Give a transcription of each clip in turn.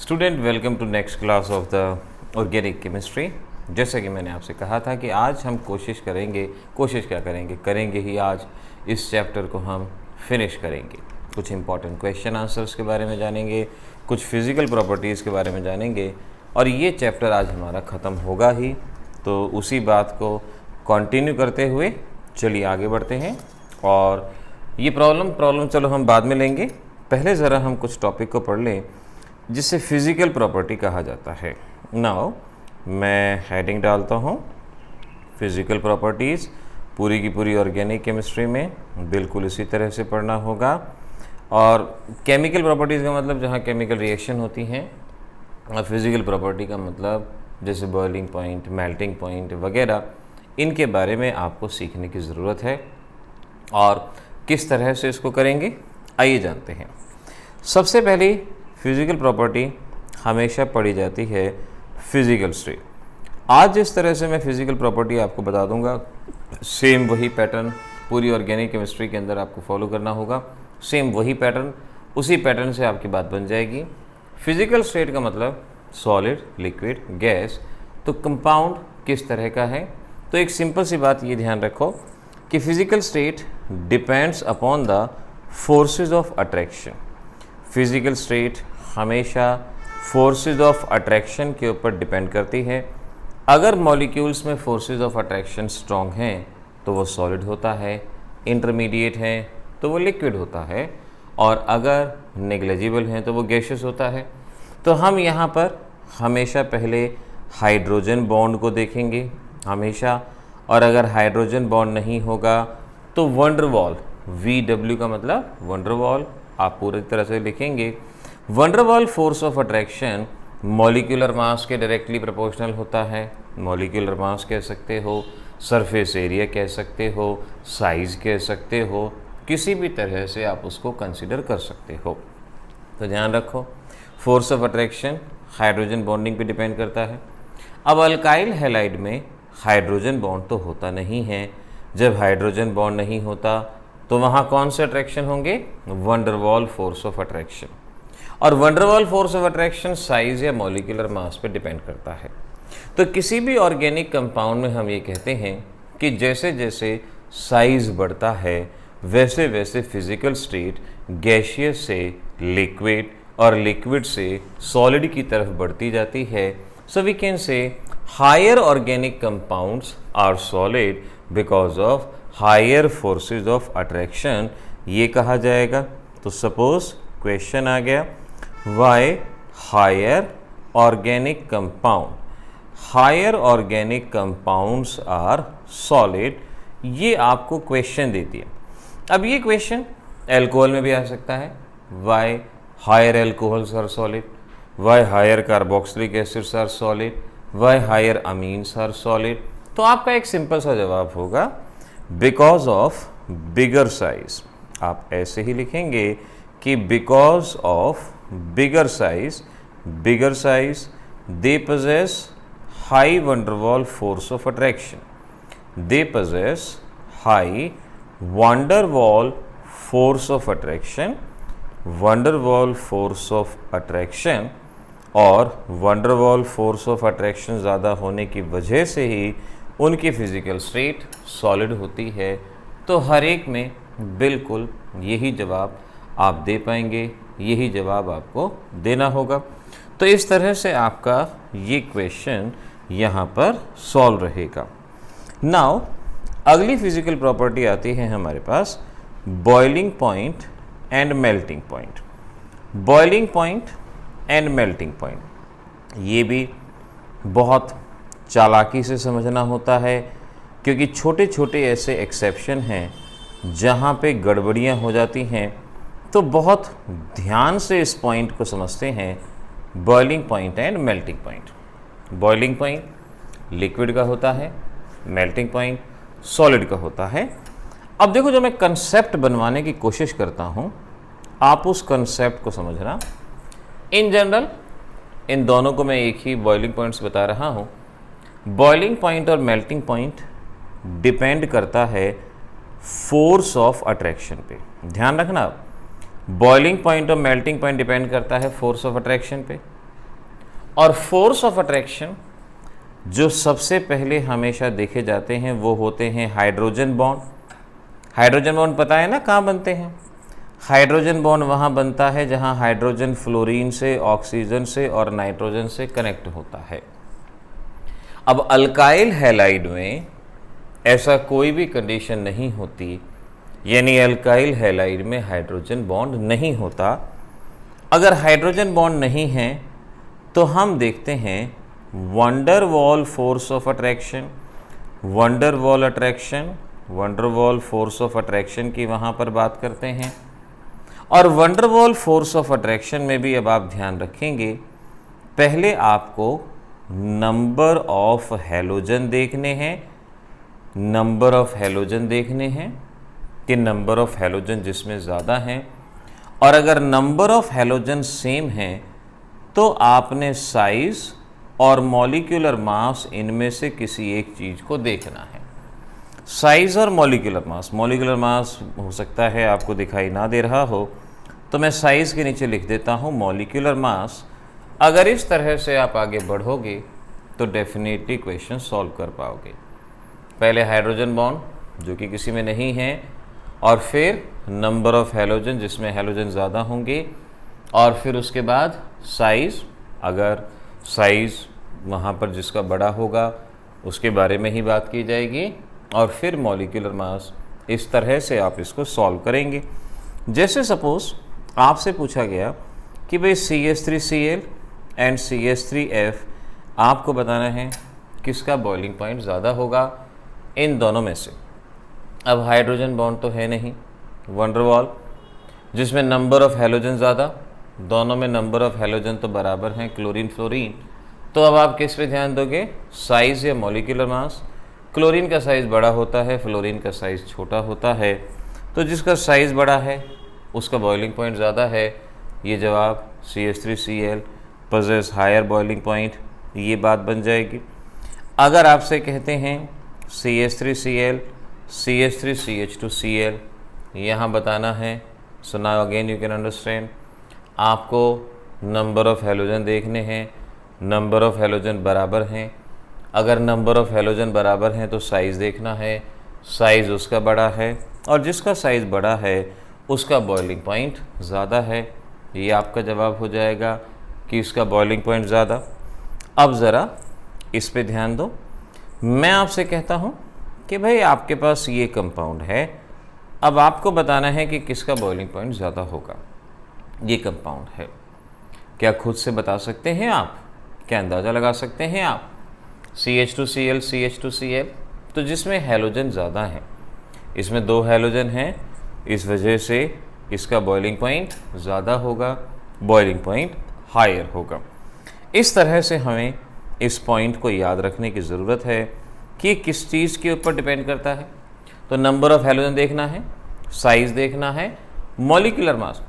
Student welcome to next class of the organic chemistry. जैसा कि मैंने आपसे कहा था कि आज हम करेंगे ही आज इस चैप्टर को हम फिनिश करेंगे। कुछ इंपॉर्टेंट क्वेश्चन आंसर्स के बारे में जानेंगे, कुछ फिज़िकल प्रॉपर्टीज़ के बारे में जानेंगे और ये चैप्टर आज हमारा ख़त्म होगा ही। तो उसी बात को कंटिन्यू करते हुए चलिए आगे बढ़ते हैं। और ये प्रॉब्लम चलो हम बाद में लेंगे, पहले ज़रा हम कुछ टॉपिक को पढ़ लें जिसे फिज़िकल प्रॉपर्टी कहा जाता है। नाउ मैं हेडिंग डालता हूँ फिज़िकल प्रॉपर्टीज़, पूरी की पूरी ऑर्गेनिक केमिस्ट्री में बिल्कुल इसी तरह से पढ़ना होगा। और केमिकल प्रॉपर्टीज़ का मतलब जहाँ केमिकल रिएक्शन होती हैं, और फिज़िकल प्रॉपर्टी का मतलब जैसे बॉइलिंग पॉइंट, मेल्टिंग पॉइंट वगैरह, इनके बारे में आपको सीखने की ज़रूरत है। और किस तरह से इसको करेंगे आइए जानते हैं। सबसे पहली फिज़िकल प्रॉपर्टी हमेशा पढ़ी जाती है फिज़िकल स्टेट। आज जिस तरह से मैं फिज़िकल प्रॉपर्टी आपको बता दूंगा, सेम वही पैटर्न पूरी ऑर्गेनिक केमिस्ट्री के अंदर आपको फॉलो करना होगा। सेम वही पैटर्न, उसी पैटर्न से आपकी बात बन जाएगी। फिज़िकल स्टेट का मतलब सॉलिड, लिक्विड, गैस। तो कंपाउंड किस तरह का है, तो एक सिंपल सी बात ये ध्यान रखो कि physical state depends upon the forces of attraction. Physical state हमेशा फोर्सेस ऑफ अट्रैक्शन के ऊपर डिपेंड करती है। अगर मॉलिक्यूल्स में फोर्सेस ऑफ अट्रैक्शन स्ट्रॉन्ग हैं तो वो सॉलिड होता है, इंटरमीडिएट हैं तो वो लिक्विड होता है, और अगर नेग्लिजिबल हैं तो वो गैसियस होता है। तो हम यहाँ पर हमेशा पहले हाइड्रोजन बॉन्ड को देखेंगे हमेशा, और अगर हाइड्रोजन बॉन्ड नहीं होगा तो वंडरवॉल, VW का मतलब वंडरवॉल आप पूरी तरह से लिखेंगे। Van der Waals force of attraction molecular mass के डायरेक्टली प्रोपोर्शनल होता है। मॉलिक्यूलर मास कह सकते हो, सरफेस एरिया कह सकते हो, साइज़ कह सकते हो, किसी भी तरह से आप उसको कंसिडर कर सकते हो। तो ध्यान रखो, force of attraction hydrogen bonding पे डिपेंड करता है। अब अल्काइल हैलाइड में हाइड्रोजन बॉन्ड तो होता नहीं है। जब हाइड्रोजन बॉन्ड नहीं होता तो वहाँ कौन से अट्रैक्शन होंगे? Van der Waals force of attraction. और van der Waals force of attraction size या मॉलिक्यूलर मास पे डिपेंड करता है। तो किसी भी ऑर्गेनिक कंपाउंड में हम ये कहते हैं कि जैसे जैसे साइज़ बढ़ता है वैसे वैसे फिज़िकल स्टेट गैसियस से लिक्विड और लिक्विड से सॉलिड की तरफ बढ़ती जाती है। So we can say higher organic compounds are solid because of higher forces of attraction, ये कहा जाएगा। तो सपोज क्वेश्चन आ गया, why higher organic compounds are solid, ये आपको क्वेश्चन दे दिया। अब ये क्वेश्चन एल्कोहल में भी आ सकता है, why higher alcohols are solid, why higher carboxylic acids are solid, why higher amines are solid. तो आपका एक सिंपल सा जवाब होगा बिकॉज ऑफ बिगर साइज। आप ऐसे ही लिखेंगे कि because of bigger size they possess high van der Waals force of attraction, they possess high van der Waals force of attraction, van der Waals force of attraction, और van der Waals force of attraction ज़्यादा होने की वजह से ही उनकी physical state solid होती है। तो हर एक में बिल्कुल यही जवाब आप दे पाएंगे, यही जवाब आपको देना होगा। तो इस तरह से आपका ये क्वेश्चन यहाँ पर सॉल्व रहेगा। नाउ अगली फिज़िकल प्रॉपर्टी आती है हमारे पास boiling point and melting point. Boiling point and melting point, ये भी बहुत चालाकी से समझना होता है, क्योंकि छोटे छोटे ऐसे एक्सेप्शन हैं जहाँ पे गड़बड़ियाँ हो जाती हैं। तो बहुत ध्यान से इस पॉइंट को समझते हैं, boiling point and melting point. Boiling point liquid का होता है, मेल्टिंग पॉइंट सॉलिड का होता है। अब देखो, जब मैं कंसेप्ट बनवाने की कोशिश करता हूँ, आप उस कंसेप्ट को समझना। इन जनरल इन दोनों को मैं एक ही बॉइलिंग पॉइंट्स बता रहा हूँ। बॉइलिंग पॉइंट और मेल्टिंग पॉइंट डिपेंड करता है फोर्स ऑफ अट्रैक्शन पे। ध्यान रखना, बॉइलिंग पॉइंट और मेल्टिंग पॉइंट डिपेंड करता है फोर्स ऑफ अट्रैक्शन पे, और फोर्स ऑफ अट्रैक्शन जो सबसे पहले हमेशा देखे जाते हैं वो होते हैं हाइड्रोजन बॉन्ड। हाइड्रोजन बॉन्ड पता है ना कहाँ बनते हैं? हाइड्रोजन बॉन्ड वहाँ बनता है जहाँ हाइड्रोजन फ्लोरीन से, ऑक्सीजन से और नाइट्रोजन से कनेक्ट होता है। अब अल्काइल हैलाइड में ऐसा कोई भी कंडीशन नहीं होती, यानी अल्काइल हैलाइड में हाइड्रोजन बॉन्ड नहीं होता। अगर हाइड्रोजन बॉन्ड नहीं है तो हम देखते हैं wonder Waals force of attraction, wonder wall attraction, wonder Waals force of attraction की वहाँ पर बात करते हैं। और wonder Waals force of attraction में भी अब आप ध्यान रखेंगे, पहले आपको नंबर ऑफ हैलोजन देखने हैं, नंबर ऑफ हैलोजन देखने हैं कि नंबर ऑफ हैलोजन जिसमें ज़्यादा हैं, और अगर नंबर ऑफ हैलोजन सेम हैं तो आपने साइज़ और मॉलिक्यूलर मास इनमें से किसी एक चीज़ को देखना है। साइज़ और मॉलिक्यूलर मास हो सकता है आपको दिखाई ना दे रहा हो, तो मैं साइज़ के नीचे लिख देता हूँ मॉलिक्यूलर मास। अगर इस तरह से आप आगे बढ़ोगे तो डेफिनेटली क्वेश्चन सॉल्व कर पाओगे। पहले हाइड्रोजन बॉन्ड जो कि किसी में नहीं है, और फिर नंबर ऑफ हैलोजन जिसमें हैलोजन ज़्यादा होंगे, और फिर उसके बाद साइज़, अगर साइज़ वहाँ पर जिसका बड़ा होगा उसके बारे में ही बात की जाएगी, और फिर मॉलिक्यूलर मास। इस तरह से आप इसको सॉल्व करेंगे। जैसे सपोज़ आपसे पूछा गया कि भाई CH3Cl एंड CH3F आपको बताना है किसका बॉइलिंग पॉइंट ज़्यादा होगा इन दोनों में से। अब हाइड्रोजन बॉन्ड तो है नहीं, वंडर वॉल जिसमें नंबर ऑफ हैलोजन ज़्यादा, दोनों में नंबर ऑफ हैलोजन तो बराबर हैं, क्लोरीन फ्लोरीन। तो अब आप किस पे ध्यान दोगे, साइज़ या मॉलिक्यूलर मास? क्लोरीन का साइज़ बड़ा होता है, फ्लोरीन का साइज़ छोटा होता है, तो जिसका साइज़ बड़ा है उसका बॉइलिंग पॉइंट ज़्यादा है। ये जवाब CH3Cl possess higher boiling point, ये बात बन जाएगी। अगर आपसे कहते हैं CH3Cl CH3CH2Cl यहाँ बताना है, so now again you can understand, आपको नंबर ऑफ हैलोजन देखने हैं, नंबर ऑफ हैलोजन बराबर हैं। अगर नंबर ऑफ हैलोजन बराबर हैं तो साइज़ देखना है, साइज़ उसका बड़ा है, और जिसका साइज़ बड़ा है उसका बॉइलिंग पॉइंट ज़्यादा है। ये आपका जवाब हो जाएगा कि इसका बॉइलिंग पॉइंट ज़्यादा। अब ज़रा इस पे ध्यान दो, मैं आपसे कहता हूँ कि भाई आपके पास ये कंपाउंड है, अब आपको बताना है कि किसका बॉइलिंग पॉइंट ज़्यादा होगा। ये कंपाउंड है, क्या खुद से बता सकते हैं आप? क्या अंदाज़ा लगा सकते हैं आप? CH2Cl CH2Cl, तो जिसमें हैलोजन ज़्यादा है, इसमें 2 हैलोजन हैं, इस वजह से इसका बॉइलिंग पॉइंट ज़्यादा होगा, बॉइलिंग पॉइंट हायर होगा। इस तरह से हमें इस पॉइंट को याद रखने की ज़रूरत है कि किस चीज़ के ऊपर डिपेंड करता है। तो नंबर ऑफ हैलोजन देखना है, साइज़ देखना है, मॉलिक्यूलर मास,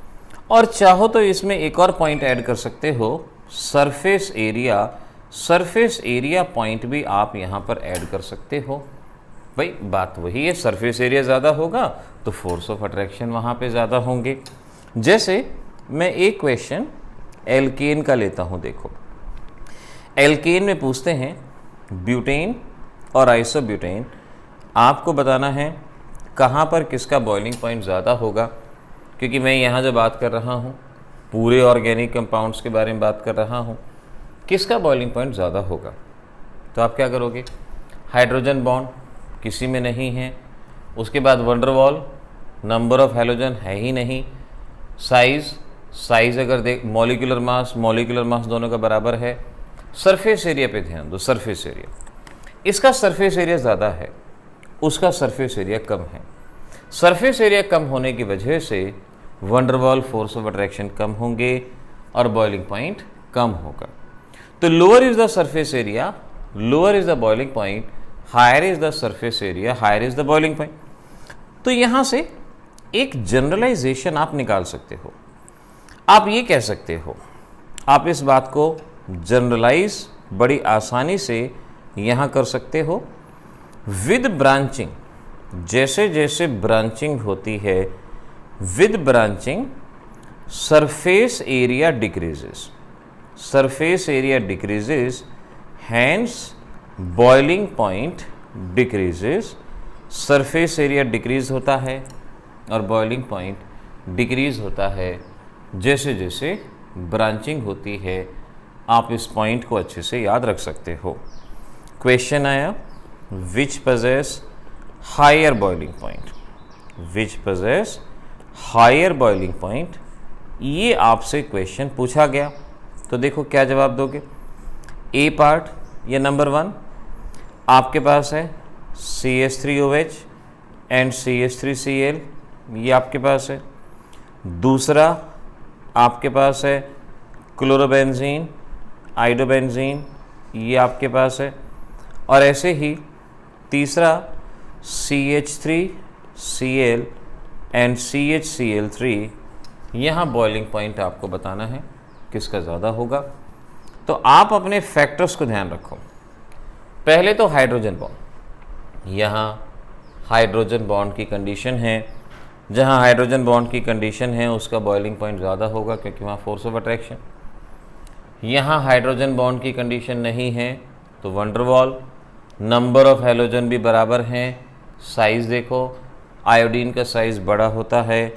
और चाहो तो इसमें एक और पॉइंट ऐड कर सकते हो, surface area. Surface area point भी आप यहाँ पर ऐड कर सकते हो। भाई बात वही है, सरफेस एरिया ज़्यादा होगा तो फोर्स ऑफ अट्रैक्शन वहाँ पे ज़्यादा होंगे। जैसे मैं एक क्वेश्चन एल्केन का लेता हूँ। देखो, एल्केन में पूछते हैं ब्यूटेन और आइसोब्यूटेन, आपको बताना है कहाँ पर किसका बॉइलिंग पॉइंट ज़्यादा होगा। क्योंकि मैं यहाँ जो बात कर रहा हूँ पूरे ऑर्गेनिक कंपाउंड्स के बारे में बात कर रहा हूँ, किसका बॉइलिंग पॉइंट ज़्यादा होगा। तो आप क्या करोगे, हाइड्रोजन बॉन्ड किसी में नहीं है, उसके बाद wonder wall, number of halogen है ही नहीं, साइज़ अगर देख, मॉलिक्यूलर मास दोनों का बराबर है। सरफेस एरिया पे ध्यान दो, सरफेस एरिया, इसका सरफेस एरिया ज़्यादा है, उसका सरफेस एरिया कम है। सरफेस एरिया कम होने की वजह से van der Waals force of attraction कम होंगे और बॉइलिंग पॉइंट कम होगा। तो lower is the surface area, lower is the boiling point, higher is the surface area, higher is the boiling point. तो यहाँ से एक जनरलाइजेशन आप निकाल सकते हो। आप ये कह सकते हो, आप इस बात को जनरलाइज बड़ी आसानी से यहाँ कर सकते हो, विद ब्रांचिंग, जैसे जैसे ब्रांचिंग होती है, with branching surface area decreases. Surface area decreases, hence boiling point decreases. Surface area decrease होता है और बॉइलिंग पॉइंट डिक्रीज होता है जैसे जैसे ब्रांचिंग होती है। आप इस पॉइंट को अच्छे से याद रख सकते हो। क्वेश्चन आया विच पजेस हायर बॉइलिंग पॉइंट, विच पजेस हायर बॉइलिंग पॉइंट, ये आपसे क्वेश्चन पूछा गया। तो देखो क्या जवाब दोगे। ए पार्ट या नंबर 1 आपके पास है CH3OH एंड CH3Cl, ये आपके पास है। दूसरा आपके पास है क्लोरोबेंजीन, आइडोबेंजीन, ये आपके पास है। और ऐसे ही तीसरा CH3Cl एंड CHCl3, यहाँ बॉइलिंग पॉइंट आपको बताना है किसका ज़्यादा होगा। तो आप अपने फैक्टर्स को ध्यान रखो। पहले तो हाइड्रोजन बॉन्ड, यहाँ हाइड्रोजन बॉन्ड की कंडीशन है, जहाँ हाइड्रोजन बॉन्ड की कंडीशन है उसका बॉइलिंग पॉइंट ज़्यादा होगा क्योंकि वहाँ फोर्स ऑफ अट्रैक्शन। यहाँ हाइड्रोजन बॉन्ड की कंडीशन नहीं है तो wonder wall, number of halogen भी बराबर हैं। साइज़ देखो, आयोडीन का साइज़ बड़ा होता है,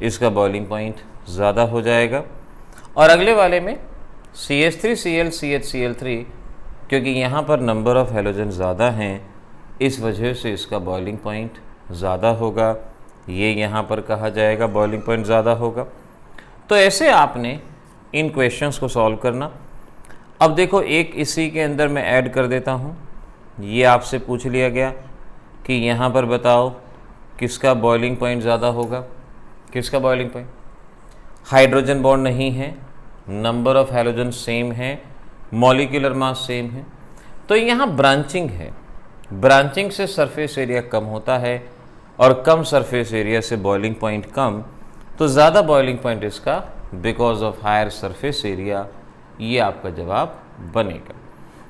इसका बॉइलिंग पॉइंट ज़्यादा हो जाएगा। और अगले वाले में CH3Cl CHCl3, क्योंकि यहाँ पर नंबर ऑफ हैलोजन ज़्यादा हैं इस वजह से इसका बॉइलिंग पॉइंट ज़्यादा होगा। ये यहाँ पर कहा जाएगा बॉइलिंग पॉइंट ज़्यादा होगा। तो ऐसे आपने इन क्वेश्चंस को सॉल्व करना। अब देखो एक इसी के अंदर मैं ऐड कर देता हूँ। ये आपसे पूछ लिया गया कि यहाँ पर बताओ किसका बॉइलिंग पॉइंट ज़्यादा होगा। किसका बॉइलिंग पॉइंट? हाइड्रोजन बॉन्ड नहीं है, नंबर ऑफ हैलोजन सेम है, मॉलिक्यूलर मास सेम है, तो यहाँ ब्रांचिंग है। ब्रांचिंग से सरफेस एरिया कम होता है और कम सरफेस एरिया से बॉइलिंग पॉइंट कम, तो ज़्यादा बॉइलिंग पॉइंट इसका because of higher surface area. ये आपका जवाब बनेगा।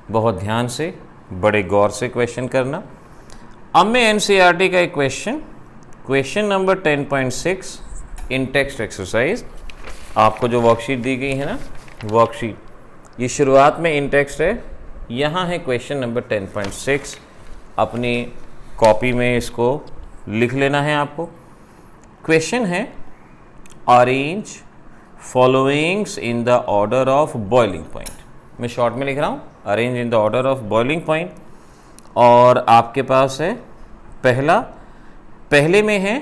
बहुत ध्यान से, बड़े गौर से क्वेश्चन करना। अब मैं एनसीईआरटी का एक क्वेश्चन नंबर 10.6 इन टेक्स्ट एक्सरसाइज, आपको जो वर्कशीट दी गई है ना, वर्कशीट, ये शुरुआत में इन टेक्स्ट है। यहाँ है क्वेश्चन नंबर 10.6। अपनी कॉपी में इसको लिख लेना है आपको। क्वेश्चन है arrange followings in the order of boiling point. मैं शॉर्ट में लिख रहा हूँ, arrange in the order of boiling point. और आपके पास है पहले में है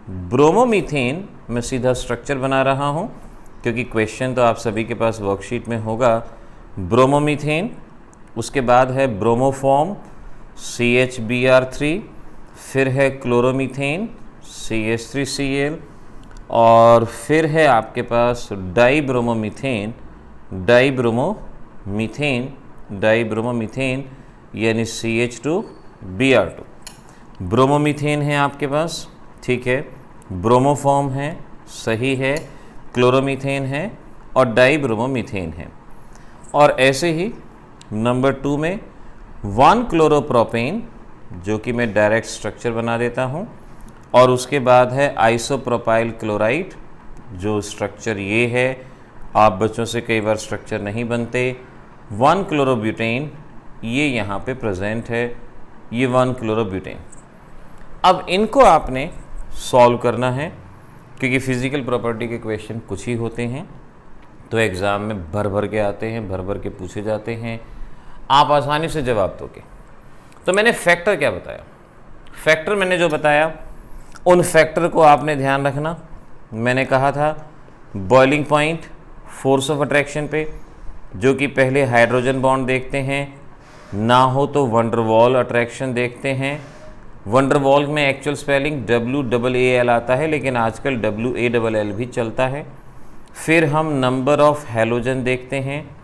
ब्रोमोमीथेन। मैं सीधा स्ट्रक्चर बना रहा हूँ क्योंकि क्वेश्चन तो आप सभी के पास वर्कशीट में होगा। ब्रोमोमीथेन, उसके बाद है ब्रोमोफॉर्म CHBr3, फिर है क्लोरोमीथेन CH3Cl, और फिर है आपके पास डाईब्रोमोमीथेन यानी CH2Br2। ब्रोमोमीथेन है आपके पास, ठीक है, ब्रोमोफॉर्म है, सही है, क्लोरोमीथेन है और डाईब्रोमोमीथेन है। और ऐसे ही नंबर 2 में 1 क्लोरोप्रोपेन, जो कि मैं डायरेक्ट स्ट्रक्चर बना देता हूँ, और उसके बाद है आइसोप्रोपाइल क्लोराइड, जो स्ट्रक्चर ये है। आप बच्चों से कई बार स्ट्रक्चर नहीं बनते। 1 क्लोरोब्यूटेन, ये यहाँ पे प्रेजेंट है, ये 1 क्लोरोब्यूटेन। अब इनको आपने सॉल्व करना है क्योंकि फिज़िकल प्रॉपर्टी के क्वेश्चन कुछ ही होते हैं, तो एग्ज़ाम में भर भर के आते हैं, भर भर के पूछे जाते हैं, आप आसानी से जवाब दोगे। तो मैंने फैक्टर क्या बताया? फैक्टर मैंने जो बताया उन फैक्टर को आपने ध्यान रखना। मैंने कहा था boiling point force of attraction पे, जो कि पहले हाइड्रोजन बॉन्ड देखते हैं, ना हो तो वंडर वॉल अट्रैक्शन देखते हैं। वंडर वॉल में एक्चुअल स्पेलिंग WAAL आता है, लेकिन आजकल WALL भी चलता है। फिर हम नंबर ऑफ़ हैलोजन देखते हैं।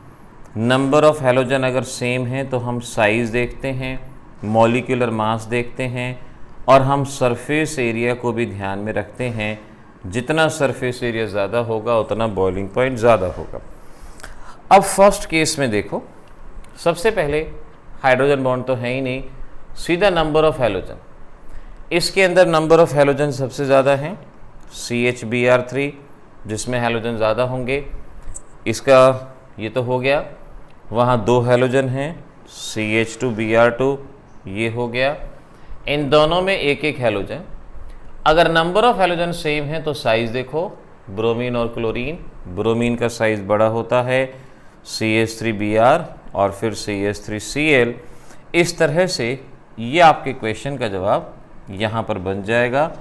नंबर ऑफ़ हैलोजन अगर सेम है तो हम साइज़ देखते हैं, मॉलिक्यूलर मास देखते हैं, और हम सरफेस एरिया को भी ध्यान में रखते हैं। जितना सरफेस एरिया ज़्यादा होगा उतना बॉइलिंग पॉइंट ज़्यादा होगा। अब फर्स्ट केस में देखो, सबसे पहले हाइड्रोजन बॉन्ड तो है ही नहीं, सीधा नंबर ऑफ़ हैलोजन। इसके अंदर नंबर ऑफ़ हैलोजन सबसे ज़्यादा हैं CHBr3, जिसमें हैलोजन ज़्यादा होंगे। इसका ये तो हो गया। वहाँ 2 हैलोजन हैं, CH2Br2, ये हो गया। इन दोनों में एक एक हैलोजन। अगर नंबर ऑफ हैलोजन सेम है तो साइज़ देखो, ब्रोमीन और क्लोरीन, ब्रोमीन का साइज़ बड़ा होता है, CH3Br और फिर CH3Cl। इस तरह से ये आपके क्वेश्चन का जवाब यहाँ पर बन जाएगा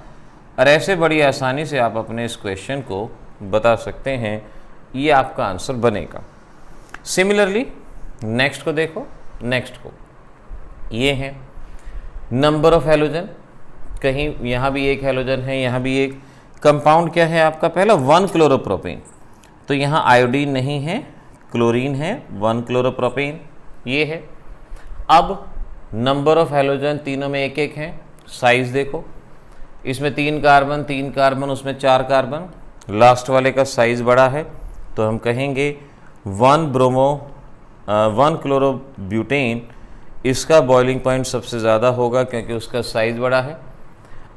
और ऐसे बड़ी आसानी से आप अपने इस क्वेश्चन को बता सकते हैं, ये आपका आंसर बनेगा। सिमिलरली नेक्स्ट को देखो, नेक्स्ट को ये है नंबर ऑफ हैलोजन, कहीं यहाँ भी एक हैलोजन है, यहाँ भी एक। कंपाउंड क्या है आपका पहला, 1 क्लोरोप्रोपेन, तो यहाँ आयोडीन नहीं है, क्लोरीन है, 1 क्लोरोप्रोपेन ये है। अब नंबर ऑफ हैलोजन तीनों में एक एक हैं, साइज़ देखो, इसमें 3 कार्बन 3 कार्बन, उसमें 4 कार्बन, लास्ट वाले का साइज़ बड़ा है तो हम कहेंगे 1 क्लोरोब्यूटेन, इसका बॉइलिंग पॉइंट सबसे ज़्यादा होगा क्योंकि उसका साइज़ बड़ा है।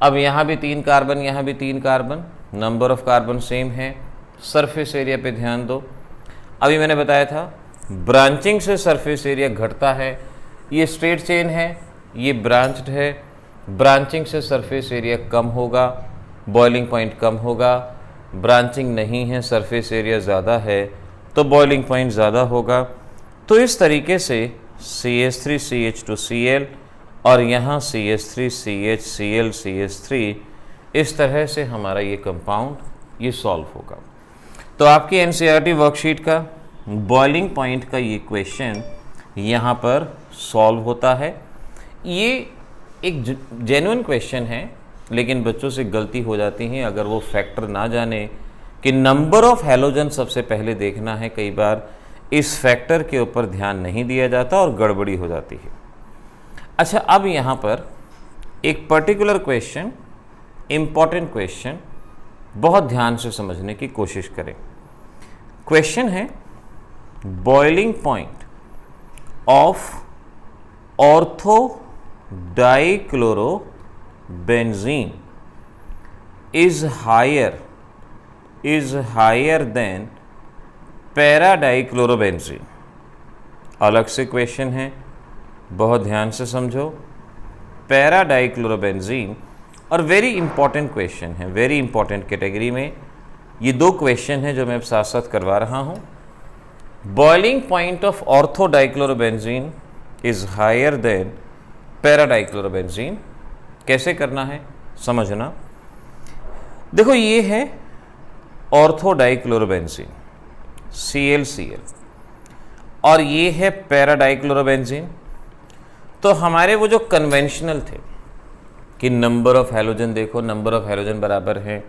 अब यहाँ भी 3 कार्बन, यहाँ भी 3 carbon, number of carbon same है। सरफेस एरिया पे ध्यान दो, अभी मैंने बताया था ब्रांचिंग से सरफेस एरिया घटता है। ये स्ट्रेट चेन है, ये ब्रांच्ड है, ब्रांचिंग से सरफेस एरिया कम होगा, बॉइलिंग पॉइंट कम होगा। ब्रांचिंग नहीं है, सरफेस एरिया ज़्यादा है तो बॉइलिंग पॉइंट ज़्यादा होगा। तो इस तरीके से CH3CH2Cl और यहाँ CH3CHClCH3, इस तरह से हमारा ये कंपाउंड ये सॉल्व होगा। तो आपकी NCERT वर्कशीट का बॉइलिंग पॉइंट का ये क्वेश्चन यहाँ पर सॉल्व होता है। ये एक जेन्युइन क्वेश्चन है, लेकिन बच्चों से गलती हो जाती है अगर वो फैक्टर ना जाने कि नंबर ऑफ हैलोजन सबसे पहले देखना है। कई बार इस फैक्टर के ऊपर ध्यान नहीं दिया जाता और गड़बड़ी हो जाती है। अच्छा, अब यहाँ पर एक पर्टिकुलर क्वेश्चन, इम्पॉर्टेंट क्वेश्चन, बहुत ध्यान से समझने की कोशिश करें। क्वेश्चन है boiling point of ortho dichlorobenzene is higher than para dichlorobenzene. अलग से क्वेश्चन है, बहुत ध्यान से समझो। पैरा डाइक्लोरोबेंजीन, और वेरी इंपॉर्टेंट क्वेश्चन है, वेरी इंपॉर्टेंट कैटेगरी में ये 2 क्वेश्चन हैं जो मैं अब साथ साथ करवा रहा हूँ। Boiling point of ortho dichlorobenzene is higher than para dichlorobenzene, कैसे करना है समझना। देखो, ये है ऑर्थो डाइक्लोरोबेंजीन ClCl और ये है पैरा डाइक्लोरोबेंजीन। तो हमारे वो जो कन्वेंशनल थे कि नंबर ऑफ हैलोजन देखो, नंबर ऑफ हैलोजन बराबर है,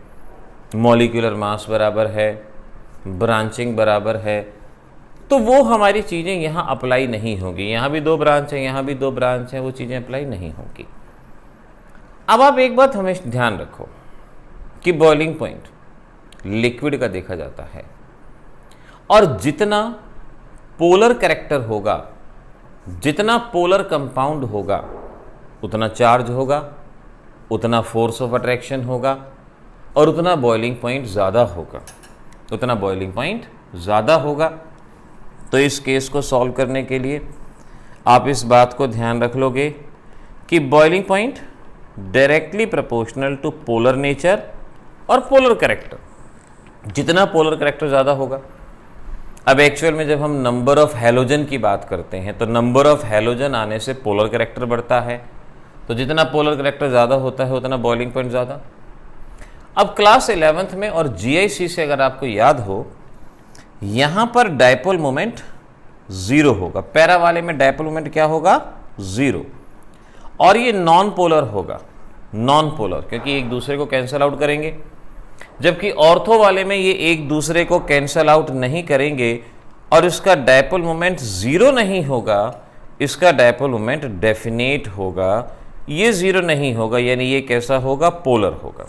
मॉलिक्यूलर मास बराबर है, ब्रांचिंग बराबर है, तो वो हमारी चीज़ें यहाँ अप्लाई नहीं होंगी। यहाँ भी 2 ब्रांच हैं, यहाँ भी 2 ब्रांच हैं, वो चीज़ें अप्लाई नहीं होंगी। अब आप एक बात हमेशा ध्यान रखो कि बॉइलिंग पॉइंट लिक्विड का देखा जाता है और जितना पोलर कैरेक्टर होगा, जितना पोलर कंपाउंड होगा, उतना चार्ज होगा, उतना फोर्स ऑफ अट्रैक्शन होगा और उतना बॉइलिंग पॉइंट ज़्यादा होगा, उतना बॉइलिंग पॉइंट ज़्यादा होगा। तो इस केस को सॉल्व करने के लिए आप इस बात को ध्यान रख लोगे कि boiling point directly proportional to polar nature और पोलर कैरेक्टर। जितना पोलर कैरेक्टर ज़्यादा होगा, अब एक्चुअल में जब हम नंबर ऑफ हैलोजन की बात करते हैं तो नंबर ऑफ हैलोजन आने से पोलर कैरेक्टर बढ़ता है, तो जितना पोलर कैरेक्टर ज़्यादा होता है उतना बॉइलिंग पॉइंट ज़्यादा। अब क्लास 11th में और GIC से अगर आपको याद हो, यहाँ पर डायपोल मोमेंट 0 होगा, पैरा वाले में डायपोल मोमेंट क्या होगा 0, और ये नॉन पोलर होगा, नॉन पोलर, क्योंकि एक दूसरे को कैंसल आउट करेंगे, जबकि ऑर्थो वाले में ये एक दूसरे को कैंसल आउट नहीं करेंगे और इसका डायपोल मोमेंट 0 नहीं होगा, इसका डायपोल मोमेंट डेफिनेट होगा, ये 0 नहीं होगा, यानी ये कैसा होगा, पोलर होगा।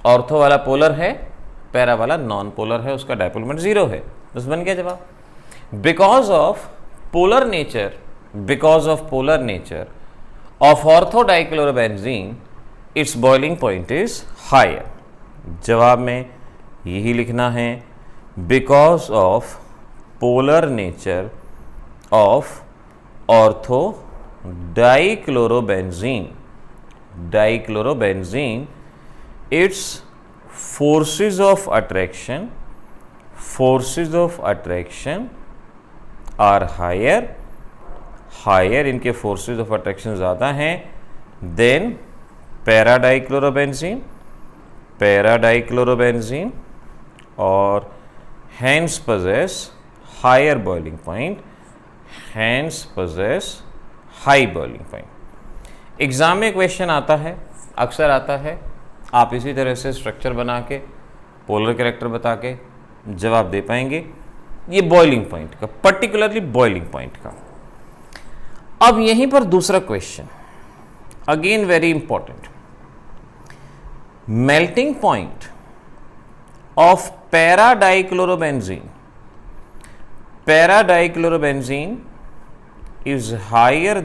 ऑर्थो वाला पोलर है, पैरा वाला नॉन पोलर है, उसका डायपोल मोमेंट 0 है। बस बन गया जवाब। Because of polar nature of ortho dichlorobenzene its boiling point is higher. जवाब में यही लिखना है, because of polar nature of ortho dichlorobenzene. Dichlorobenzene, its forces of attraction are higher, इनके forces of attraction ज़्यादा हैं then para-dichlorobenzene और hence possess higher boiling point, high boiling point. Exam में क्वेश्चन आता है, अक्सर आता है, आप इसी तरह से स्ट्रक्चर बना के पोलर कैरेक्टर बता के जवाब दे पाएंगे ये बॉइलिंग पॉइंट का, पर्टिकुलरली बॉइलिंग पॉइंट का। अब यहीं पर दूसरा question, again very important, melting point of para-dichlorobenzene is higher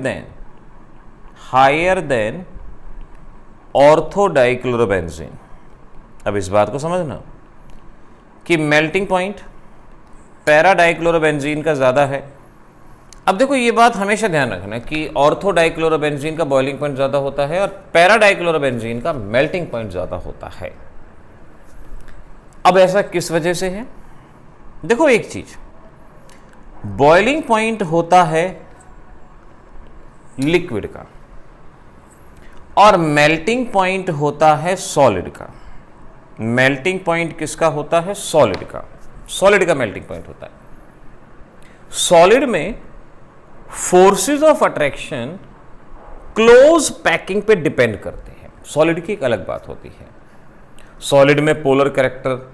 than ortho-dichlorobenzene। अब इस बात को समझना कि मेल्टिंग पॉइंट para-dichlorobenzene का ज़्यादा है। अब देखो ये बात हमेशा ध्यान रखना कि ortho-dichlorobenzene का बॉइलिंग पॉइंट ज़्यादा होता है और para-dichlorobenzene का मेल्टिंग पॉइंट ज़्यादा होता है। अब ऐसा किस वजह से है? देखो एक चीज, बॉइलिंग पॉइंट होता है लिक्विड का और मेल्टिंग पॉइंट होता है सॉलिड का। मेल्टिंग पॉइंट किसका होता है? सॉलिड का। सॉलिड का मेल्टिंग पॉइंट होता है। सॉलिड में forces of attraction close packing पे डिपेंड करते हैं। सॉलिड की एक अलग बात होती है। सॉलिड में पोलर कैरेक्टर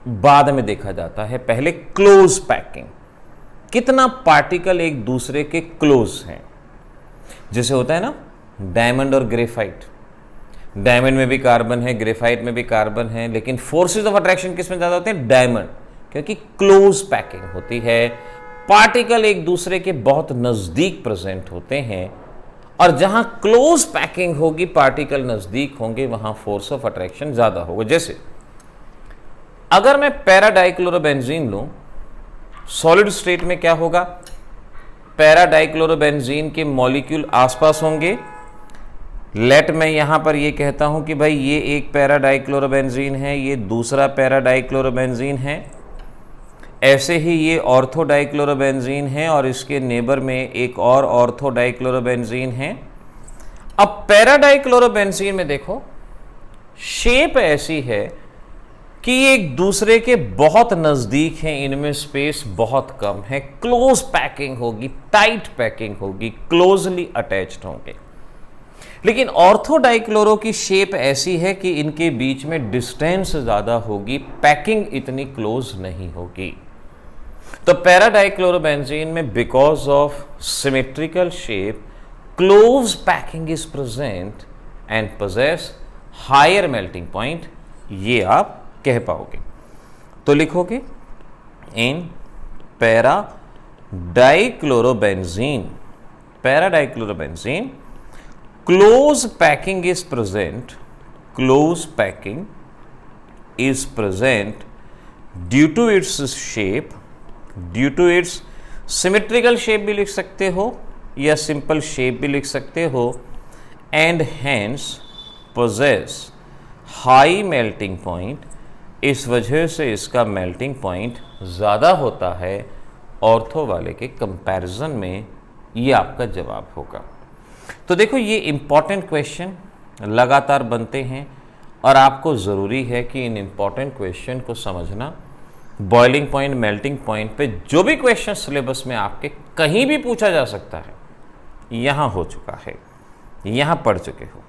बाद में देखा जाता है, पहले क्लोज पैकिंग, कितना पार्टिकल एक दूसरे के क्लोज हैं। जैसे होता है ना डायमंड और ग्रेफाइट, डायमंड में भी कार्बन है, ग्रेफाइट में भी कार्बन है, लेकिन फोर्सेस ऑफ अट्रैक्शन किस में ज्यादा होते हैं? डायमंड, क्योंकि क्लोज पैकिंग होती है, पार्टिकल एक दूसरे के बहुत नजदीक प्रेजेंट होते हैं, और जहां क्लोज पैकिंग होगी, पार्टिकल नजदीक होंगे, वहां फोर्स ऑफ अट्रैक्शन ज्यादा होगा। जैसे अगर मैं para-dichlorobenzene लूं, सॉलिड स्टेट में क्या होगा? para-dichlorobenzene के मॉलिक्यूल आसपास होंगे। लेट मैं यहां पर ये कहता हूं कि भाई ये एक para-dichlorobenzene है, ये दूसरा para-dichlorobenzene है, ऐसे ही ये ortho-dichlorobenzene है और इसके नेबर में एक और ortho-dichlorobenzene है। अब para-dichlorobenzene में देखो शेप ऐसी है कि ये एक दूसरे के बहुत नजदीक हैं, इनमें स्पेस बहुत कम है, क्लोज पैकिंग होगी, टाइट पैकिंग होगी, क्लोजली अटैच्ड होंगे। लेकिन ऑर्थो-डाइक्लोरो की शेप ऐसी है कि इनके बीच में डिस्टेंस ज्यादा होगी, पैकिंग इतनी क्लोज नहीं होगी। तो para-dichlorobenzene में because of symmetrical shape close packing is present and possess higher melting point, ये आप कह पाओगे। तो लिखोगे इन para-dichlorobenzene close packing is present due to its shape, due to its symmetrical shape भी लिख सकते हो या simple shape भी लिख सकते हो, and hence possess high melting point। इस वजह से इसका मेल्टिंग पॉइंट ज़्यादा होता है ऑर्थो वाले के कंपैरिजन में। ये आपका जवाब होगा। तो देखो ये इंपॉर्टेंट क्वेश्चन लगातार बनते हैं और आपको ज़रूरी है कि इन इंपॉर्टेंट क्वेश्चन को समझना। बॉइलिंग पॉइंट, मेल्टिंग पॉइंट पे जो भी क्वेश्चन सिलेबस में आपके कहीं भी पूछा जा सकता है, यहाँ हो चुका है, यहाँ पढ़ चुके हो।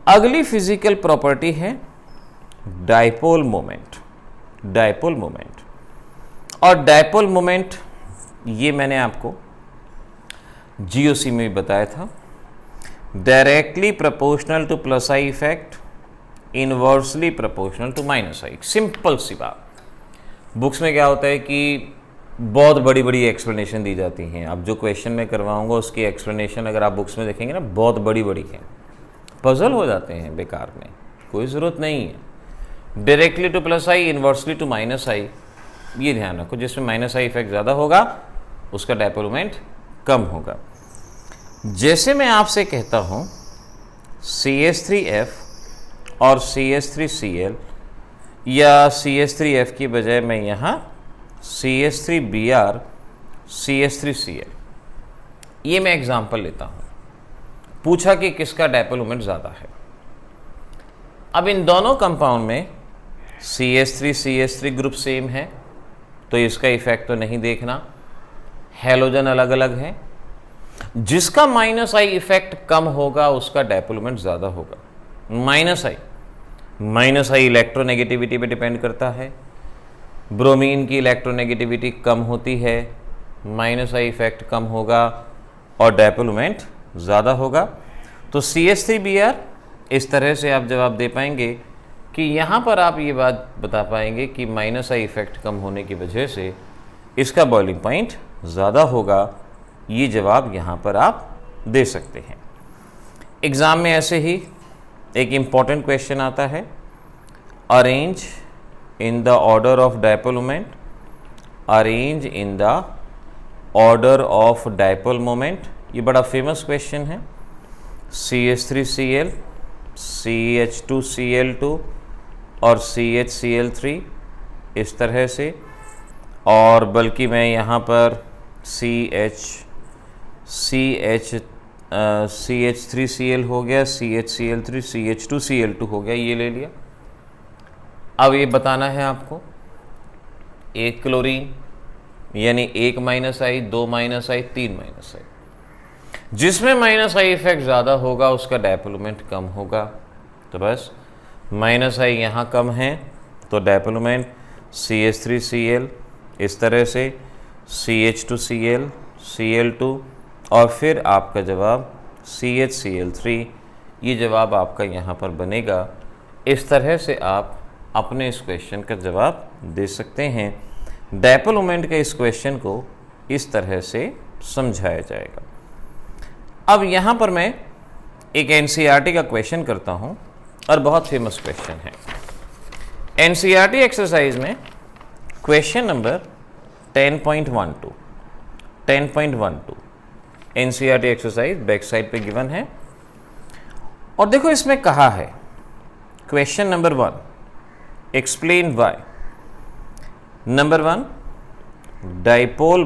अगली फिजिकल प्रॉपर्टी है डायपोल मोमेंट। डायपोल मोमेंट, और डायपोल मोमेंट ये मैंने आपको जीओसी में भी बताया था। Directly proportional to plus I effect, inversely proportional to minus I. Simple सी बात। बुक्स में क्या होता है कि बहुत बड़ी बड़ी एक्सप्लेनेशन दी जाती हैं। अब जो क्वेश्चन मैं करवाऊंगा उसकी एक्सप्लेनेशन अगर आप बुक्स में देखेंगे ना, बहुत बड़ी बड़ी है, पजल हो जाते हैं बेकार में, कोई ज़रूरत नहीं है। Directly to plus I, inversely to minus I, ये ध्यान रखो, जिसमें माइनस आई इफेक्ट ज़्यादा होगा उसका डायपोल मोमेंट कम होगा। जैसे मैं आपसे कहता हूँ CH3F और CH3Cl, या CH3F की बजाय मैं यहाँ CH3Br CH3Cl, ये मैं एग्जाम्पल लेता हूँ। पूछा कि किसका डायपोल मोमेंट ज़्यादा है। अब इन दोनों कंपाउंड में CH3 ग्रुप सेम है तो इसका इफेक्ट तो नहीं देखना, हैलोजन अलग अलग है। जिसका माइनस आई इफेक्ट कम होगा उसका डायपोल मोमेंट ज़्यादा होगा। माइनस आई इलेक्ट्रोनेगेटिविटी पे डिपेंड करता है। ब्रोमीन की इलेक्ट्रोनेगेटिविटी कम होती है, माइनस आई इफेक्ट कम होगा और डायपोल मोमेंट ज़्यादा होगा। तो CH3Br इस तरह से आप जवाब दे पाएंगे कि यहाँ पर आप ये बात बता पाएंगे कि माइनस आई इफेक्ट कम होने की वजह से इसका बॉइलिंग पॉइंट ज़्यादा होगा। ये जवाब यहाँ पर आप दे सकते हैं। एग्ज़ाम में ऐसे ही एक इम्पॉर्टेंट क्वेश्चन आता है, arrange in the order of dipole moment, arrange in the order of dipole moment. ये बड़ा फेमस क्वेश्चन है। CH3Cl, CH2Cl2 और CHCl3 इस तरह से, और बल्कि मैं यहाँ पर CH3Cl हो गया, CHCl3, CH2Cl2 हो गया, ये ले लिया। अब ये बताना है आपको, एक क्लोरीन यानी एक माइनस आई, दो माइनस आई, तीन माइनस आई, जिसमें माइनस आई इफेक्ट ज़्यादा होगा उसका डायपोल मोमेंट कम होगा। तो बस माइनस आई यहाँ कम है तो डायपोल मोमेंट CH3Cl इस तरह से, CH2Cl, Cl2 और फिर आपका जवाब CHCl3। ये जवाब आपका यहाँ पर बनेगा। इस तरह से आप अपने इस क्वेश्चन का जवाब दे सकते हैं। डायपोल मोमेंट के इस क्वेश्चन को इस तरह से समझाया जाएगा। अब यहाँ पर मैं एक NCERT का क्वेश्चन करता हूँ और बहुत फेमस क्वेश्चन है। NCERT एक्सरसाइज में question number 10.12 NCERT exercise back side पे गिवन है। और देखो इसमें कहा है, question number 1, explain why. Number 1, dipole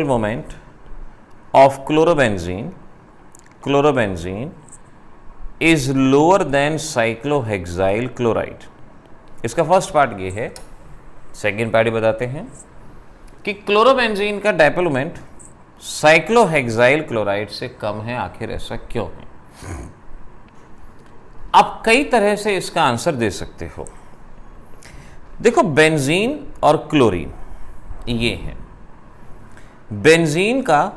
moment of chlorobenzene is lower than cyclohexyl chloride। इसका फर्स्ट पार्ट ये है, सेकेंड पार्ट ही बताते हैं कि क्लोरोबेंजीन का डायपोल मोमेंट साइक्लोहेक्साइल क्लोराइड से कम है, आखिर ऐसा क्यों है। आप कई तरह से इसका आंसर दे सकते हो। देखो, बेंजीन और क्लोरीन ये है, बेंजीन का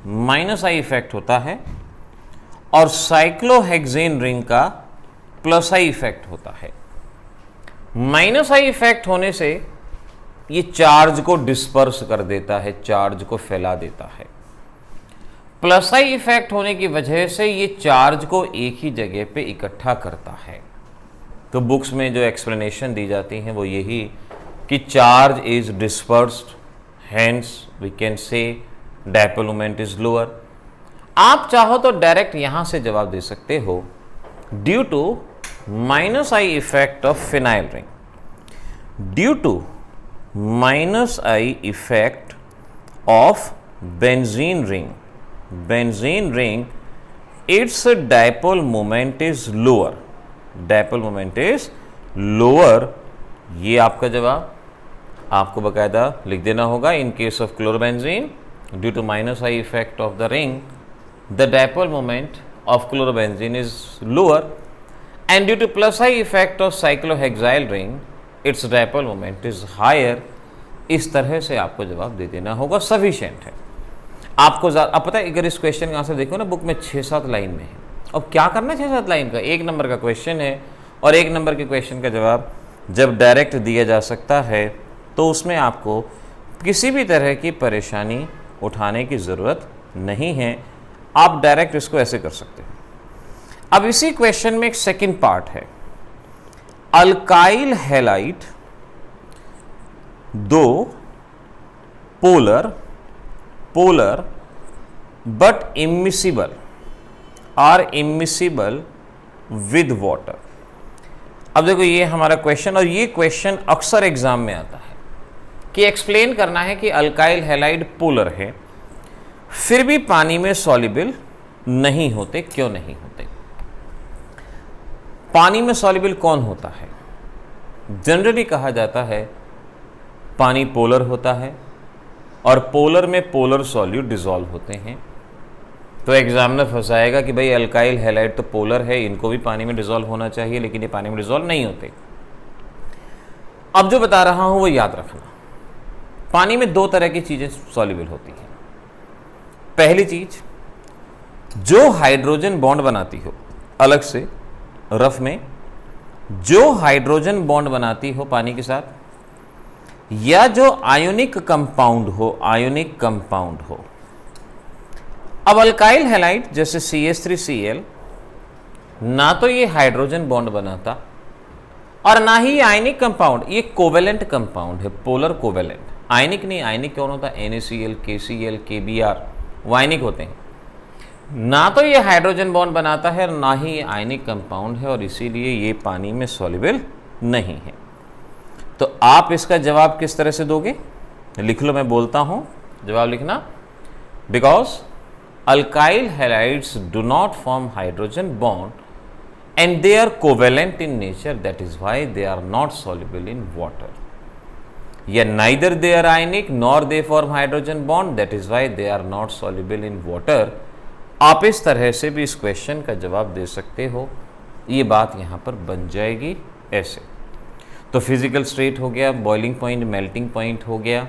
माइनस आई इफेक्ट होता है और साइक्लोहेक्सेन रिंग का प्लस आई इफेक्ट होता है। माइनस आई इफेक्ट होने से ये चार्ज को डिस्पर्स कर देता है, चार्ज को फैला देता है। प्लस आई इफेक्ट होने की वजह से ये चार्ज को एक ही जगह पे इकट्ठा करता है। तो बुक्स में जो एक्सप्लेनेशन दी जाती हैं वो यही कि charge is dispersed, hence we can say dipole moment is lower. आप चाहो तो डायरेक्ट यहां से जवाब दे सकते हो, due to minus I effect of phenyl ring, due to minus I effect of benzene ring its dipole moment is lower, dipole moment is lower. ये आपका जवाब आपको बकायदा लिख देना होगा। In case of chlorobenzene, due to minus I effect of the ring, the dipole moment of chlorobenzene is lower, and due to plus I effect of cyclohexyl ring, its dipole moment is higher. इस तरह से आपको जवाब दे देना होगा, sufficient है। आपको अब पता है, अगर इस क्वेश्चन का आंसर देखो ना, बुक में 6-7 लाइन में है। अब क्या करना है 6-7 लाइन का? 1 नंबर का क्वेश्चन है, और 1 नंबर के क्वेश्चन का जवाब जब डायरेक्ट दिया जा सकता है तो उसमें आपको किसी भी तरह की परेशानी उठाने की ज़रूरत नहीं है। आप डायरेक्ट इसको ऐसे कर सकते हैं। अब इसी क्वेश्चन में एक सेकंड पार्ट है, alkyl halide though polar but immiscible are immiscible with water. अब देखो ये हमारा क्वेश्चन, और ये क्वेश्चन अक्सर एग्जाम में आता है कि एक्सप्लेन करना है कि अल्काइल हैलाइड पोलर है फिर भी पानी में सॉल्युबल नहीं होते, क्यों नहीं होते। पानी में सॉल्युबल कौन होता है? जनरली कहा जाता है पानी पोलर होता है और पोलर में पोलर सॉल्यूट डिसॉल्व होते हैं। तो एग्जामिनर फंसाएगा कि भाई अल्काइल हैलाइड तो पोलर है, इनको भी पानी में डिसॉल्व होना चाहिए, लेकिन ये पानी में डिसॉल्व नहीं होते। अब जो बता रहा हूं वो याद रखना। पानी में दो तरह की चीजें सॉल्युबल होती हैं। पहली चीज जो हाइड्रोजन बॉन्ड बनाती हो अलग से रफ में, जो हाइड्रोजन बॉन्ड बनाती हो पानी के साथ, या जो आयोनिक कंपाउंड हो। अब अल्काइल हैलाइड जैसे CH3Cl ना तो ये हाइड्रोजन बॉन्ड बनाता और ना ही आयनिक कंपाउंड, ये कोवेलेंट कंपाउंड है, पोलर कोवेलेंट। आयनिक नहीं, आयनिक कौन होता है? NaCl, KCl, KBr, वो आयनिक होते हैं। ना तो ये हाइड्रोजन बॉन्ड बनाता है और ना ही आयनिक कंपाउंड है, और इसीलिए ये पानी में सॉल्युबल नहीं है। तो आप इसका जवाब किस तरह से दोगे? लिख लो, मैं बोलता हूं जवाब लिखना। Because alkyl halides do not form hydrogen bond and they are covalent in nature, that is why they are not soluble in water. Yeah, neither they are ionic nor they form hydrogen bond, that is why they are not soluble in water. आप इस तरह से भी इस question का जवाब दे सकते हो, ये बात यहाँ पर बन जाएगी ऐसे। तो फिजिकल स्टेट हो गया, बॉइलिंग पॉइंट, मेल्टिंग पॉइंट हो गया,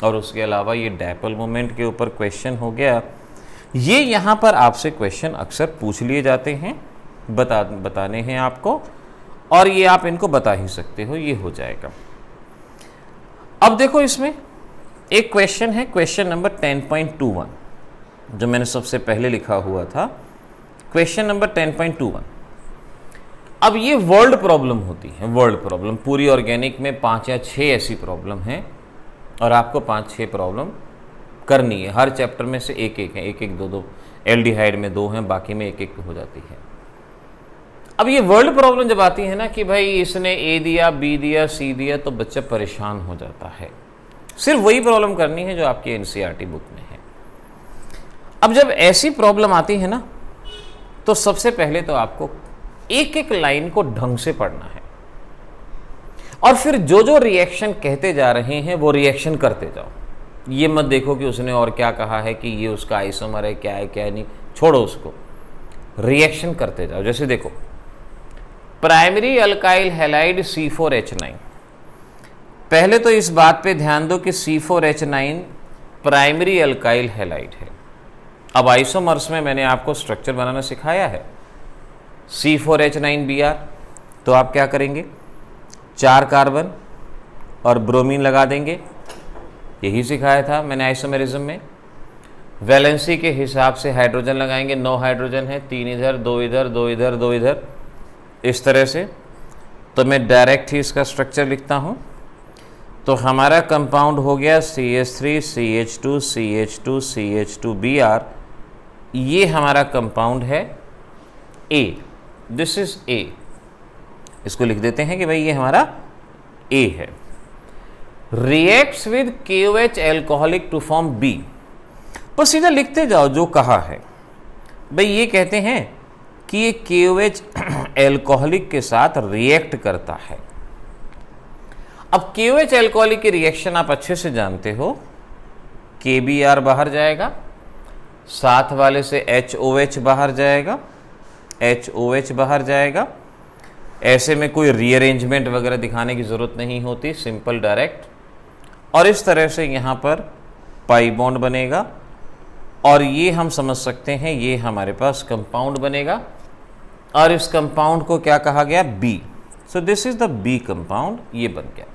और उसके अलावा ये डायपोल मोमेंट के ऊपर क्वेश्चन हो गया। ये यहाँ पर आपसे क्वेश्चन अक्सर पूछ लिए जाते हैं, बताने हैं आपको, और ये आप इनको बता ही सकते हो, ये हो जाएगा। अब देखो इसमें एक क्वेश्चन है, क्वेश्चन नंबर 10.21 जो मैंने सबसे पहले लिखा हुआ था, क्वेश्चन नंबर 10.21। अब ये वर्ल्ड प्रॉब्लम होती है, वर्ल्ड प्रॉब्लम। पूरी ऑर्गेनिक में 5 या 6 ऐसी प्रॉब्लम हैं और आपको 5-6 प्रॉब्लम करनी है। हर चैप्टर में से एक है, 1-1, 2-2। एल्डिहाइड में 2 हैं, बाकी में 1-1 हो जाती है। अब ये वर्ल्ड प्रॉब्लम जब आती है ना कि भाई इसने A दिया, B दिया, C दिया, तो बच्चा परेशान हो जाता है। सिर्फ वही प्रॉब्लम करनी है जो आपकी NCERT बुक में है। अब जब ऐसी प्रॉब्लम आती है ना, तो सबसे पहले तो आपको एक एक लाइन को ढंग से पढ़ना है, और फिर जो जो रिएक्शन कहते जा रहे हैं वो रिएक्शन करते जाओ। ये मत देखो कि उसने और क्या कहा है, कि ये उसका आइसोमर है, क्या है क्या नहीं, छोड़ो उसको, रिएक्शन करते जाओ। जैसे देखो, प्राइमरी अल्काइल हैलाइड C4H9। पहले तो इस बात पे ध्यान दो कि C4H9 प्राइमरी अल्काइल हैलाइड है। अब आइसोमर्स में मैंने आपको स्ट्रक्चर बनाना सिखाया है, C4H9Br। तो आप क्या करेंगे, 4 कार्बन और ब्रोमीन लगा देंगे, यही सिखाया था मैंने आइसोमेरिज्म में। वैलेंसी के हिसाब से हाइड्रोजन लगाएंगे, 9 हाइड्रोजन है, 3 इधर, 2 इधर, 2 इधर, 2 इधर, इस तरह से। तो मैं डायरेक्ट ही इसका स्ट्रक्चर लिखता हूँ। तो हमारा कंपाउंड हो गया CH3 CH2 CH2 CH2Br। ये हमारा कंपाउंड है A, दिस इज A। इसको लिख देते हैं कि भाई ये हमारा A है। Reacts with KOH alcoholic to form B। बस सीधा लिखते जाओ जो कहा है। भाई ये कहते हैं कि ये KOH एल्कोहलिक के साथ रिएक्ट करता है। अब KOH एल्कोहलिक की रिएक्शन आप अच्छे से जानते हो, KBr बाहर जाएगा, साथ वाले से HOH बाहर जाएगा, HOH बाहर जाएगा। ऐसे में कोई रीअरेंजमेंट वगैरह दिखाने की ज़रूरत नहीं होती, सिंपल डायरेक्ट। और इस तरह से यहाँ पर पाई बॉन्ड बनेगा, और ये हम समझ सकते हैं ये हमारे पास कंपाउंड बनेगा, और इस कंपाउंड को क्या कहा गया, B। So this is the B compound, ये बन गया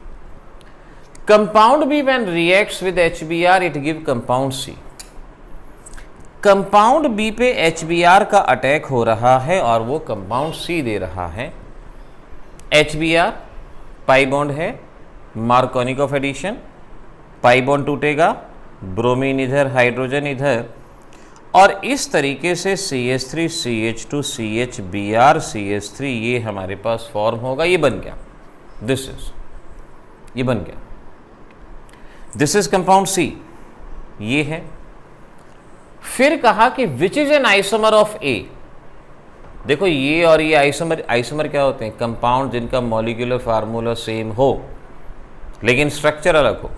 compound B। When reacts with HBr it give compound C। Compound B पे HBr का अटैक हो रहा है और वो कंपाउंड C दे रहा है। HBr पाई बॉन्ड है, Markovnikov of addition, pi bond टूटेगा, ब्रोमीन इधर, हाइड्रोजन इधर, और इस तरीके से CH3 CH2 CHBr CH3 ये हमारे पास फॉर्म होगा। ये बन गया, ये बन गया, दिस इज कंपाउंड C, ये है। फिर कहा कि which is an isomer of A। देखो ये और ये आइसोमर क्या होते हैं? कंपाउंड जिनका मॉलिक्यूलर फार्मूला सेम हो लेकिन स्ट्रक्चर अलग हो।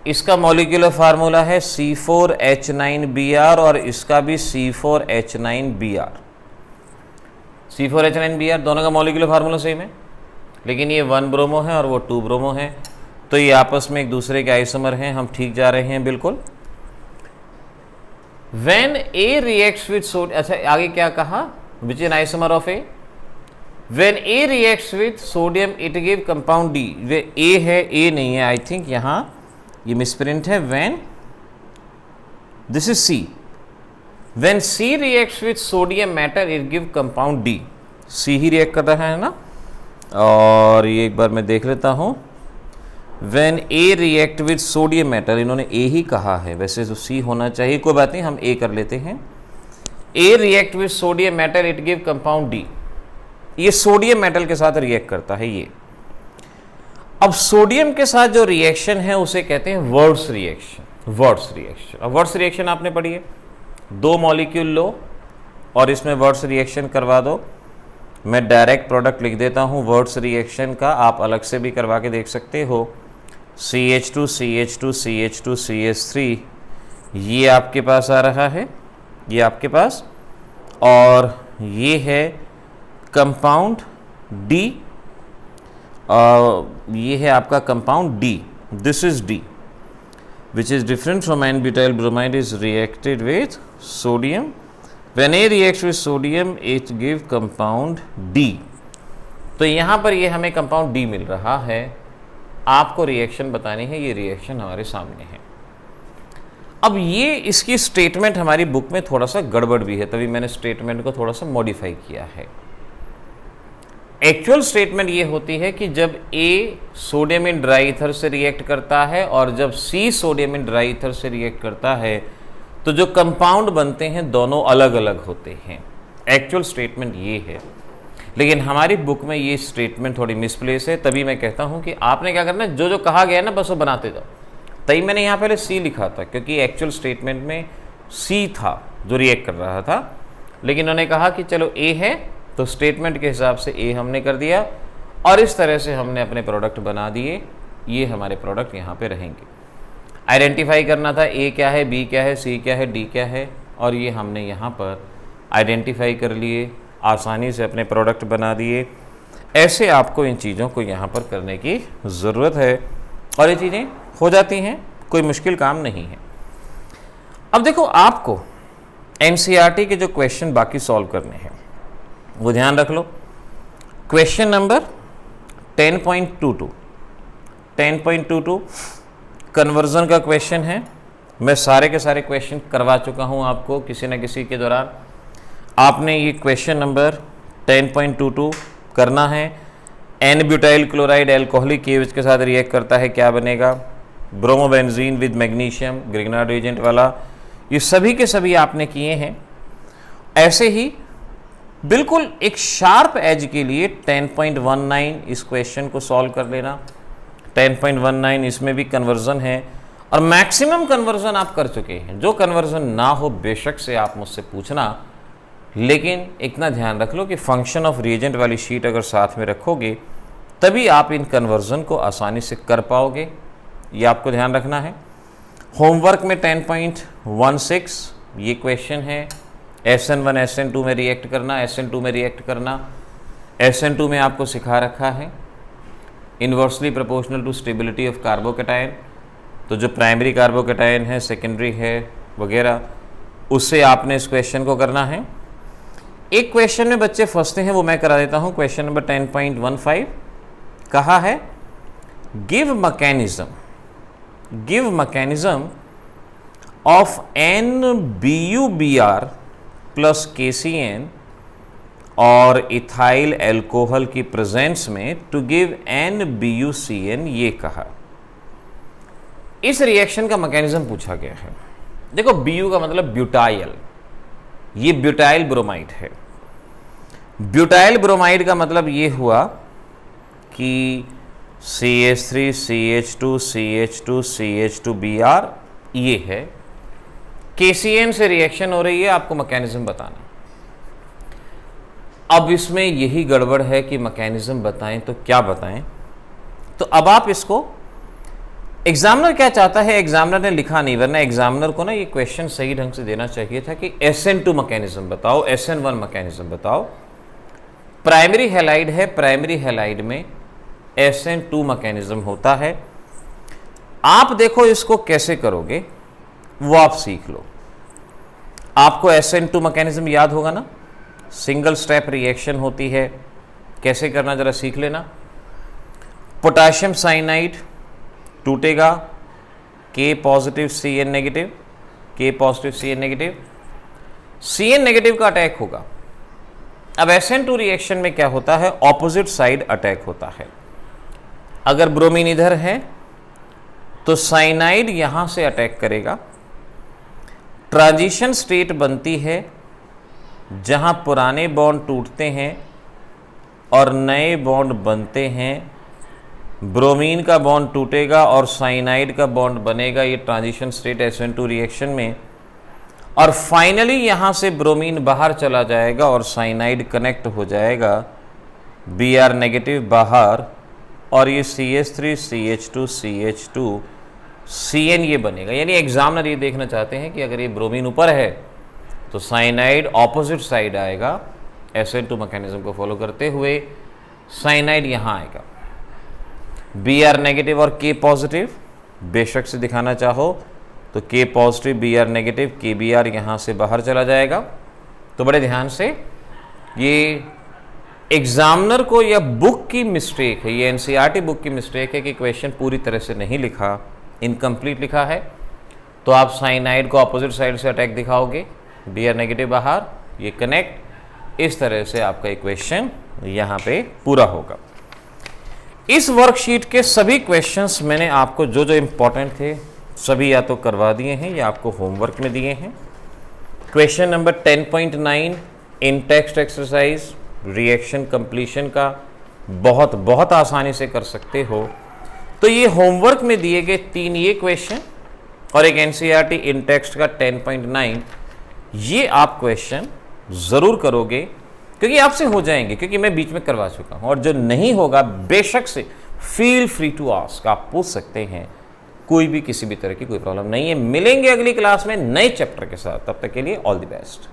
इसका मॉलिक्यूलर फार्मूला है C4H9Br और इसका भी C4H9Br। C4H9Br दोनों का मॉलिक्यूलर फार्मूला सेम है, लेकिन ये 1 ब्रोमो है और वो 2 ब्रोमो है, तो ये आपस में एक दूसरे के आइसोमर हैं। हम ठीक जा रहे हैं बिल्कुल। When A reacts with sodium, अच्छा आगे क्या कहा? Which is an isomer of A? When A reacts with sodium, it give compound D। Way A है, A नहीं है, आई थिंक यहाँ ये मिसप्रिंट है। When this is C, when C reacts with sodium matter, it give compound D। C he react कर रहा है ना, और ये एक बार मैं देख लेता हूँ। When A react with sodium matter, इन्होंने A ही कहा है, वैसे तो C होना चाहिए, कोई बात नहीं, हम A कर लेते हैं। A react with sodium metal, it give compound D। ये सोडियम मेटल के साथ रिएक्ट करता है ये। अब सोडियम के साथ जो रिएक्शन है उसे कहते हैं वर्ड्स रिएक्शन। वर्ड्स रिएक्शन, अब वर्ड्स रिएक्शन आपने पढ़ी है, 2 मॉलिक्यूल लो और इसमें वर्ड्स रिएक्शन करवा दो। मैं डायरेक्ट प्रोडक्ट लिख देता हूँ वर्ड्स रिएक्शन का, आप अलग से भी करवा के देख सकते हो। CH2 CH2 CH2 CH3 ये आपके पास आ रहा है, ये आपके पास, और ये है कंपाउंड D, ये है आपका compound D। This is D which is different from N-butyl bromide is reacted with sodium। When A reacts with sodium it give compound D। तो यहाँ पर ये हमें कंपाउंड D मिल रहा है। आपको रिएक्शन बतानी है, ये रिएक्शन हमारे सामने है। अब ये इसकी स्टेटमेंट हमारी बुक में थोड़ा सा गड़बड़ भी है, तभी मैंने स्टेटमेंट को थोड़ा सा मॉडिफाई किया है। एक्चुअल स्टेटमेंट ये होती है कि जब A sodium in dry ether से रिएक्ट करता है और जब C sodium in dry ether से रिएक्ट करता है तो जो कंपाउंड बनते हैं दोनों अलग अलग होते हैं। एक्चुअल स्टेटमेंट ये है, लेकिन हमारी बुक में ये स्टेटमेंट थोड़ी मिसप्लेस है, तभी मैं कहता हूँ कि आपने क्या करना है, जो जो कहा गया है ना बस वो बनाते जाओ। तभी मैंने यहाँ पहले C लिखा था, क्योंकि एक्चुअल स्टेटमेंट में C था जो रिएक्ट कर रहा था, लेकिन उन्होंने कहा कि चलो A है तो स्टेटमेंट के हिसाब से A हमने कर दिया, और इस तरह से हमने अपने प्रोडक्ट बना दिए। ये हमारे प्रोडक्ट यहाँ पे रहेंगे। आइडेंटिफाई करना था A क्या है, B क्या है, C क्या है, D क्या है, और ये हमने यहाँ पर आइडेंटिफाई कर लिए, आसानी से अपने प्रोडक्ट बना दिए। ऐसे आपको इन चीज़ों को यहाँ पर करने की ज़रूरत है और ये चीज़ें हो जाती हैं, कोई मुश्किल काम नहीं है। अब देखो आपको NCERT के जो क्वेश्चन बाकी सॉल्व करने हैं वो ध्यान रख लो। क्वेश्चन नंबर 10.22 कन्वर्जन का क्वेश्चन है। मैं सारे के सारे क्वेश्चन करवा चुका हूं आपको किसी न किसी के दौरान। आपने ये क्वेश्चन नंबर 10.22 करना है। N-butyl क्लोराइड एल्कोहलिक KOH के साथ रिएक्ट करता है, क्या बनेगा? Bromobenzene with magnesium, Grignard reagent वाला। ये सभी के सभी आपने किए हैं। ऐसे ही बिल्कुल एक शार्प एज के लिए 10.19 इस क्वेश्चन को सॉल्व कर लेना। 10.19 इसमें भी कन्वर्जन है और मैक्सिमम कन्वर्जन आप कर चुके हैं। जो कन्वर्जन ना हो बेशक से आप मुझसे पूछना, लेकिन इतना ध्यान रख लो कि फंक्शन ऑफ रिएजेंट वाली शीट अगर साथ में रखोगे तभी आप इन कन्वर्जन को आसानी से कर पाओगे, ये आपको ध्यान रखना है। होमवर्क में 10.16 ये क्वेश्चन है। SN1 SN2 में रिएक्ट करना, SN2 में रिएक्ट करना। SN2 में आपको सिखा रखा है inversely proportional to stability of carbocation. तो जो प्राइमरी कार्बोकेटायन है, सेकेंडरी है वगैरह, उससे आपने इस क्वेश्चन को करना है। एक क्वेश्चन में बच्चे फंसते हैं, वो मैं करा देता हूँ। क्वेश्चन नंबर 10.15 कहा है give mechanism of NBuBr plus KCN और इथाइल एल्कोहल की प्रेजेंस में टू गिव NBuCN। ये कहा इस रिएक्शन का मैकेनिज्म पूछा गया है। देखो Bu का मतलब ब्यूटाइल, ये ब्यूटाइल ब्रोमाइड है। ब्यूटाइल ब्रोमाइड का मतलब ये हुआ कि CH3 CH2 CH2 CH2 Br ये है। KCN से रिएक्शन हो रही है, आपको मैकेनिज्म बताना। अब इसमें यही गड़बड़ है कि मैकेनिज्म बताएं तो क्या बताएं। तो अब आप इसको, एग्जामिनर क्या चाहता है, एग्जामिनर ने लिखा नहीं, वरना एग्जामिनर को ना ये क्वेश्चन सही ढंग से देना चाहिए था कि SN2 मैकेनिज्म बताओ, SN1 मैकेनिज्म बताओ। प्राइमरी हैलाइड है, प्राइमरी हैलाइड में SN2 मैकेनिज्म होता है। आप देखो इसको कैसे करोगे वो आप सीख लो। आपको SN2 मैकेनिज्म याद होगा ना, सिंगल स्टेप रिएक्शन होती है, कैसे करना जरा सीख लेना। पोटाशियम साइनाइड टूटेगा, K positive CN negative, K positive CN negative, CN negative का अटैक होगा। अब SN2 रिएक्शन में क्या होता है, ऑपोजिट साइड अटैक होता है। अगर ब्रोमीन इधर है तो साइनाइड यहां से अटैक करेगा। ट्रांजिशन स्टेट बनती है जहां पुराने बॉन्ड टूटते हैं और नए बॉन्ड बनते हैं। ब्रोमीन का बॉन्ड टूटेगा और साइनाइड का बॉन्ड बनेगा, ये ट्रांजिशन स्टेट SN2 रिएक्शन में। और फाइनली यहां से ब्रोमीन बाहर चला जाएगा और साइनाइड कनेक्ट हो जाएगा, Br नेगेटिव बाहर, और ये CH3 CH2 CH2 CN ये बनेगा। यानी एग्जामिनर ये देखना चाहते हैं कि अगर ये ब्रोमीन ऊपर है तो साइनाइड ऑपोजिट साइड आएगा, SN2 मैकेनिज्म को फॉलो करते हुए साइनाइड यहां आएगा। Br नेगेटिव और K पॉजिटिव, बेशक से दिखाना चाहो तो K positive Br negative, KBr यहां से बाहर चला जाएगा। तो बड़े ध्यान से, ये एग्जामिनर को या बुक की मिस्टेक है, ये NCERT बुक की मिस्टेक है कि क्वेश्चन पूरी तरह से नहीं लिखा, इनकम्प्लीट लिखा है। तो आप साइनाइड को अपोजिट साइड से अटैक दिखाओगे, Br नेगेटिव बाहर, ये कनेक्ट, इस तरह से आपका इक्वेशन यहाँ पे पूरा होगा। इस वर्कशीट के सभी क्वेश्चंस मैंने आपको जो जो इम्पोर्टेंट थे सभी या तो करवा दिए हैं या आपको होमवर्क में दिए हैं। क्वेश्चन नंबर 10.9 इन टेक्स्ट एक्सरसाइज रिएक्शन कंप्लीशन का बहुत आसानी से कर सकते हो। तो ये होमवर्क में दिए गए 3 ये क्वेश्चन और एक NCERT इन टेक्स्ट का 10.9, ये आप क्वेश्चन ज़रूर करोगे क्योंकि आपसे हो जाएंगे, क्योंकि मैं बीच में करवा चुका हूँ। और जो नहीं होगा बेशक से फील फ्री टू आस्क, आप पूछ सकते हैं, कोई भी किसी भी तरह की कोई प्रॉब्लम नहीं है। मिलेंगे अगली क्लास में नए चैप्टर के साथ, तब तक के लिए ऑल द बेस्ट।